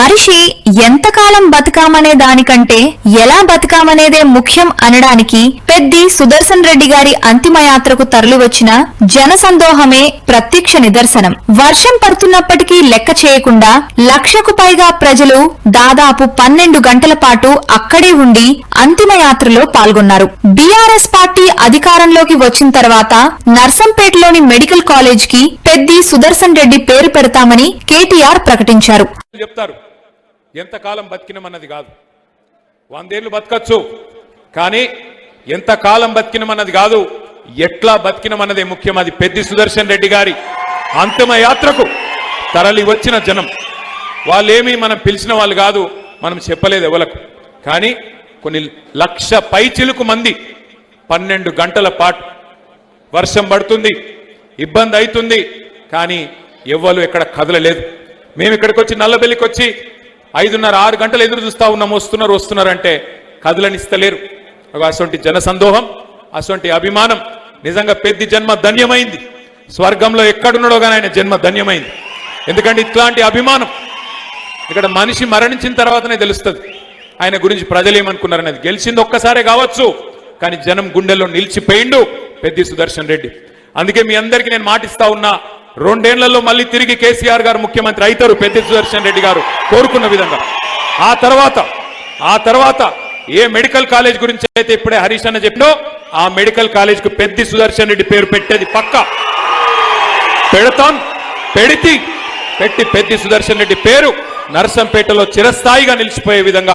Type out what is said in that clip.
మనిషి ఎంతకాలం బతకామనే దానికంటే ఎలా బతకామనేదే ముఖ్యం అనడానికి పెద్ది సుదర్శన్ రెడ్డి గారి అంతిమయాత్రకు తరలివచ్చిన జనసందోహమే ప్రత్యక్ష నిదర్శనం. వర్షం పడుతున్నప్పటికీ లెక్క చేయకుండా 1,00,000కు పైగా ప్రజలు దాదాపు 12 గంటల పాటు అక్కడే ఉండి అంతిమయాత్రలో పాల్గొన్నారు. బీఆర్ఎస్ పార్టీ అధికారంలోకి వచ్చిన తర్వాత నర్సంపేటలోని మెడికల్ కాలేజ్ కి పెద్ది సుదర్శన్ రెడ్డి పేరు పెడతామని కేటీఆర్ ప్రకటించారు. చెప్తారు ఎంతకాలం బతికినమన్నది కాదు, 100 ఏళ్లు బతకచ్చు, కానీ ఎంతకాలం బతికినమన్నది కాదు, ఎట్లా బతికినమన్నదే ముఖ్యం. అది పెద్ది సుదర్శన్ రెడ్డి గారి అంతిమ యాత్రకు తరలి వచ్చిన జనం. వాళ్ళేమీ మనం పిలిచిన వాళ్ళు కాదు, మనం చెప్పలేదు ఎవలకు, కానీ కొన్ని 1,00,000 పైచిలుకు మంది 12 గంటల పాటు వర్షం పడుతుంది, ఇబ్బంది అవుతుంది, కానీ ఎవ్వరు ఎక్కడ కదలలేదు. మేము ఇక్కడికి వచ్చి నల్లబెల్లికి వచ్చి 5:30-6 గంటలు ఎదురు చూస్తా ఉన్నాం, వస్తున్నారంటే కదలనిస్తలేరు. అటువంటి జనసందోహం, అటువంటి అభిమానం నిజంగా పెద్ది జన్మ ధన్యమైంది. స్వర్గంలో ఎక్కడున్నాడో కానీ ఆయన జన్మ ధన్యమైంది. ఎందుకంటే ఇట్లాంటి అభిమానం ఇక్కడ మనిషి మరణించిన తర్వాతనే తెలుస్తుంది ఆయన గురించి ప్రజలు ఏమనుకున్నారనేది. గెలిచింది ఒక్కసారే కావచ్చు, కానీ జనం గుండెల్లో నిలిచిపోయిండు పెద్ది సుదర్శన్ రెడ్డి. అందుకే మీ అందరికీ నేను మాటిస్తా ఉన్నా, 2 ఏళ్లలో మళ్ళీ తిరిగి కేసీఆర్ గారు ముఖ్యమంత్రి అవుతారు పెద్ది సుదర్శన్ రెడ్డి గారు కోరుకున్న విధంగా. ఆ తర్వాత ఏ మెడికల్ కాలేజ్ గురించి అయితే ఇప్పుడే హరీష్ అన్న చెప్పినో ఆ మెడికల్ కాలేజ్ కు పెద్ది సుదర్శన్ రెడ్డి పేరు పెట్టేది పక్కా పెడతాం. పెట్టి పెద్ది సుదర్శన్ రెడ్డి పేరు నర్సంపేటలో చిరస్థాయిగా నిలిచిపోయే విధంగా